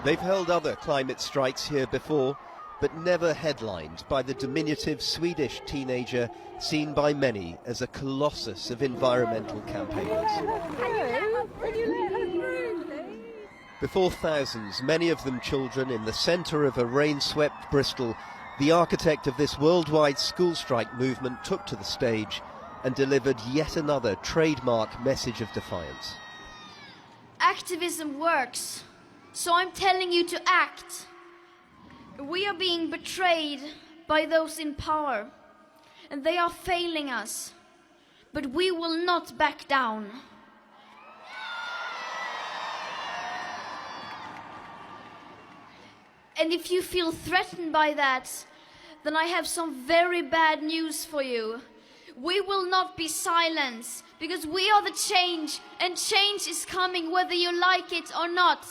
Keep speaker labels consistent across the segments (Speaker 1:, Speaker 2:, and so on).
Speaker 1: They've held other climate strikes here before, but never headlined by the diminutive Swedish teenager seen by many as a colossus of environmental campaigners. Before thousands, many of them children, in the centre of a rain-swept Bristol, the architect of this worldwide school strike movement took to the stage and delivered yet another trademark message of defiance.
Speaker 2: Activism works, so I'm telling you to act. We are being betrayed by those in power, and they are failing us, but we will not back down. And if you feel threatened by that, then I have some very bad news for you. We will not be silenced, because we are the change, and change is coming whether you like it or not.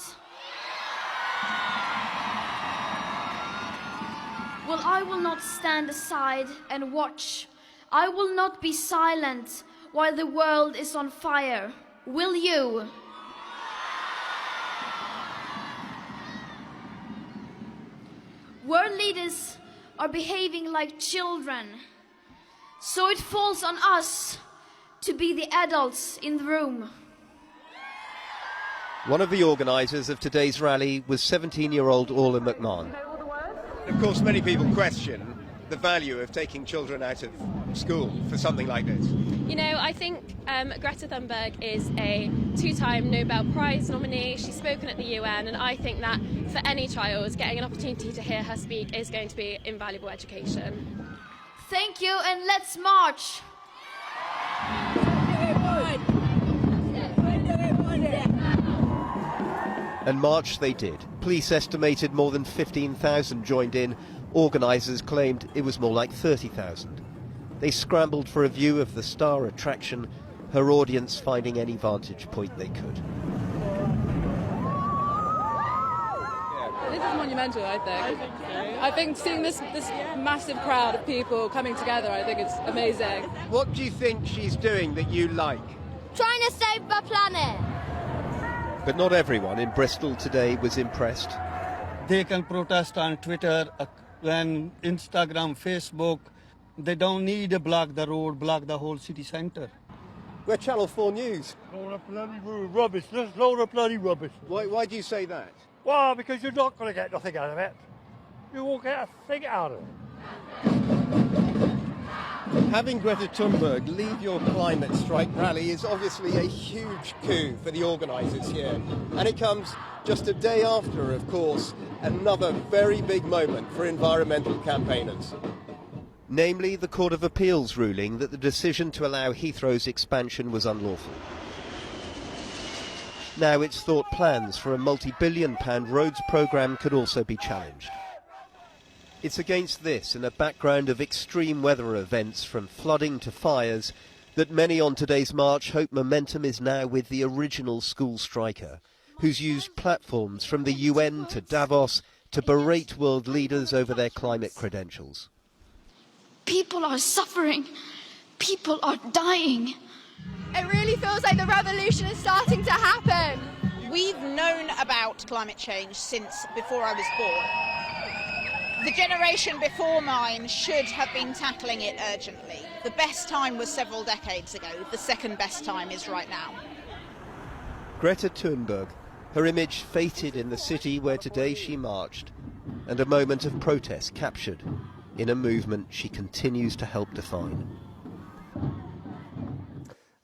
Speaker 2: Well, I will not stand aside and watch. I will not be silent while the world is on fire. Will you? World leaders are behaving like children, so it falls on us to be the adults in the room.
Speaker 1: One of the organisers of today's rally was 17-year-old Orla McMahon.
Speaker 3: Of course, many people question the value of taking children out of school for something like this.
Speaker 4: You know, I think Greta Thunberg is a two-time Nobel Prize nominee. She's spoken at the UN, and I think that for any child, getting an opportunity to hear her speak is going to be invaluable education.
Speaker 2: Thank you, and let's march.
Speaker 1: And march they did. Police estimated more than 15,000 joined in. Organisers claimed it was more like 30,000. They scrambled for a view of the star attraction, her audience finding any vantage point they could.
Speaker 5: This is monumental, I think. I think seeing this massive crowd of people coming together, I think it's amazing.
Speaker 3: What do you think she's doing that you like?
Speaker 2: Trying to save the planet.
Speaker 1: But not everyone in Bristol today was impressed.
Speaker 6: They can protest on Twitter and Instagram, Facebook. They don't need to block the road, block the whole city centre.
Speaker 3: We're Channel 4 News.
Speaker 7: Load of bloody rubbish, just load of bloody rubbish.
Speaker 3: Why do you say that?
Speaker 7: Well, because you're not going to get nothing out of it. You won't get a thing out of it.
Speaker 3: Having Greta Thunberg lead your climate strike rally is obviously a huge coup for the organisers here. And it comes just a day after, of course, another very big moment for environmental campaigners.
Speaker 1: Namely, the Court of Appeal's ruling that the decision to allow Heathrow's expansion was unlawful. Now it's thought plans for a multi-billion-pound roads programme could also be challenged. It's against this, in a background of extreme weather events from flooding to fires, that many on today's march hope momentum is now with the original school striker, who's used platforms from the UN to Davos to berate world leaders over their climate credentials.
Speaker 2: People are suffering. People are dying.
Speaker 8: It really feels like the revolution is starting to happen.
Speaker 9: We've known about climate change since before I was born. The generation before mine should have been tackling it urgently. The best time was several decades ago. The second best time is right now.
Speaker 1: Greta Thunberg, her image fated in the city where today she marched, and a moment of protest captured in a movement she continues to help define.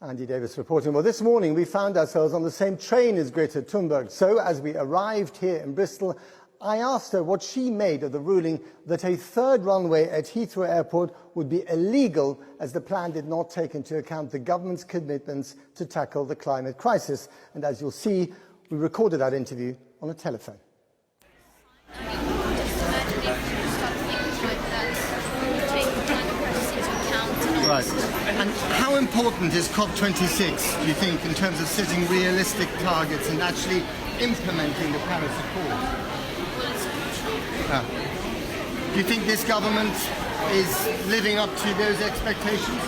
Speaker 10: Andy Davis reporting. Well, this morning we found ourselves on the same train as Greta Thunberg. So as we arrived here in Bristol, I asked her what she made of the ruling that a third runway at Heathrow Airport would be illegal, as the plan did not take into account the government's commitments to tackle the climate crisis. And as you'll see, we recorded that interview on a telephone.
Speaker 6: Right. And how important is COP26, do you think, in terms of setting realistic targets and actually implementing the Paris Accord? Do you think this government is living up to those expectations?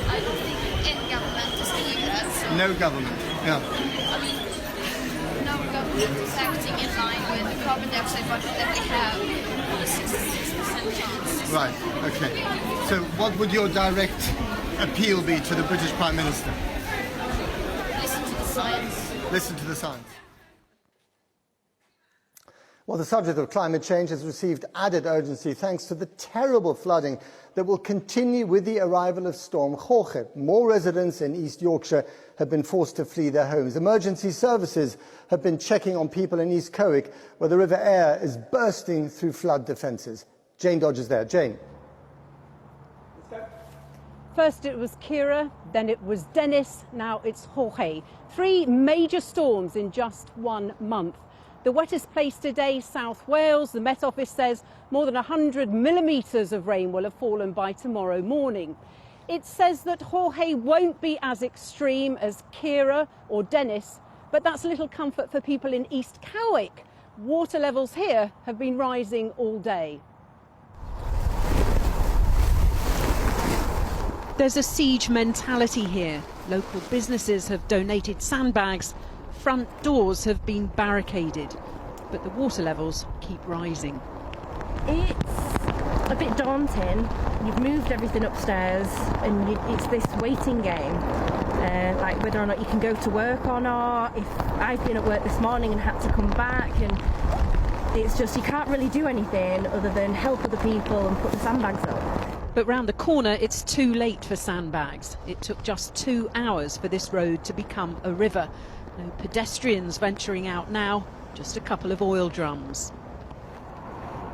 Speaker 2: I don't think any government is doing that.
Speaker 6: No government, yeah.
Speaker 2: I mean, no government It's acting in line with the carbon dioxide budget that we have, a 66% chance.
Speaker 6: Right, okay. So what would your direct appeal be to the British Prime Minister?
Speaker 2: Listen to the science.
Speaker 6: Listen to the science.
Speaker 10: Well, the subject of climate change has received added urgency thanks to the terrible flooding that will continue with the arrival of Storm Jorge. More residents in East Yorkshire have been forced to flee their homes. Emergency services have been checking on people in East Cowick, where the River Aire is bursting through flood defences. Jane Dodge is there. Jane.
Speaker 11: First it was Kira, then it was Dennis, now it's Jorge. 3 major storms in just 1 month. The wettest place today, South Wales. The Met Office says more than 100 millimetres of rain will have fallen by tomorrow morning. It says that Jorge won't be as extreme as Kira or Dennis, but that's little comfort for people in East Cowick. Water levels here have been rising all day. There's a siege mentality here. Local businesses have donated sandbags. Front doors have been barricaded, but the water levels keep rising.
Speaker 12: It's a bit daunting. You've moved everything upstairs and it's this waiting game, like whether or not you can go to work or not. If I've been at work this morning and had to come back, and it's just you can't really do anything other than help other people and put the sandbags up.
Speaker 11: But round the corner it's too late for sandbags. It took just 2 hours for this road to become a river. No pedestrians venturing out now, just a couple of oil drums.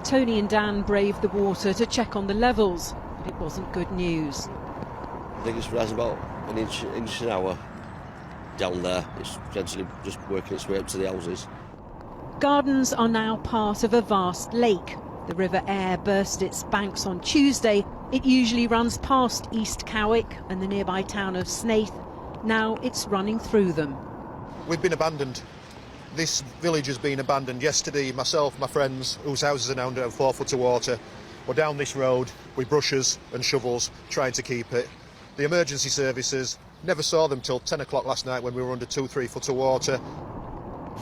Speaker 11: Tony and Dan braved the water to check on the levels, but it wasn't good news.
Speaker 13: I think it's rising about an inch an hour down there. It's essentially just working its way up to the houses.
Speaker 11: Gardens are now part of a vast lake. The River Aire burst its banks on Tuesday. It usually runs past East Cowick and the nearby town of Snaith. Now it's running through them.
Speaker 14: We've been abandoned. This village has been abandoned. Yesterday, myself, my friends, whose houses are now under 4 foot of water, were down this road with brushes and shovels trying to keep it. The emergency services never saw them till 10 o'clock last night when we were under 2-3 foot of water.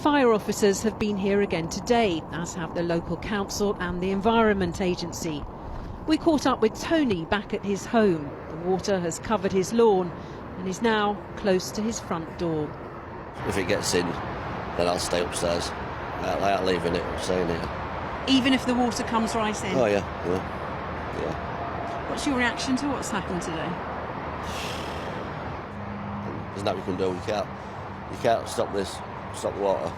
Speaker 11: Fire officers have been here again today, as have the local council and the Environment Agency. We caught up with Tony back at his home. The water has covered his lawn and is now close to his front door.
Speaker 13: If it gets in, then I'll stay upstairs. I ain't leaving it, I'm staying here.
Speaker 11: Even if the water comes right in?
Speaker 13: Oh, yeah.
Speaker 11: What's your reaction to what's happened today?
Speaker 13: There's nothing we can do. You can't stop this, stop the water.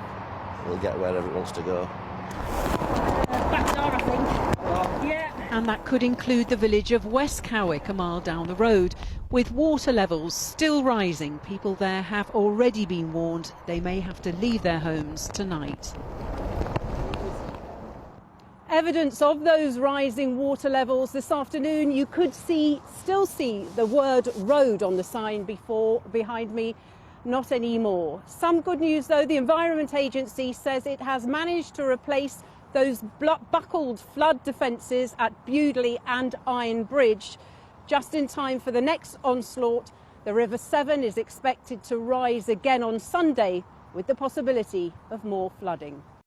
Speaker 13: It'll get wherever it wants to go.
Speaker 12: Back door, I think. Yeah.
Speaker 11: And that could include the village of West Cowick, a mile down the road. With water levels still rising, people there have already been warned they may have to leave their homes tonight. Evidence of those rising water levels this afternoon. You could still see the word road on the sign behind me. Not anymore. Some good news though, the Environment Agency says it has managed to replace those buckled flood defences at Bewdley and Iron Bridge just in time for the next onslaught. The River Severn is expected to rise again on Sunday with the possibility of more flooding.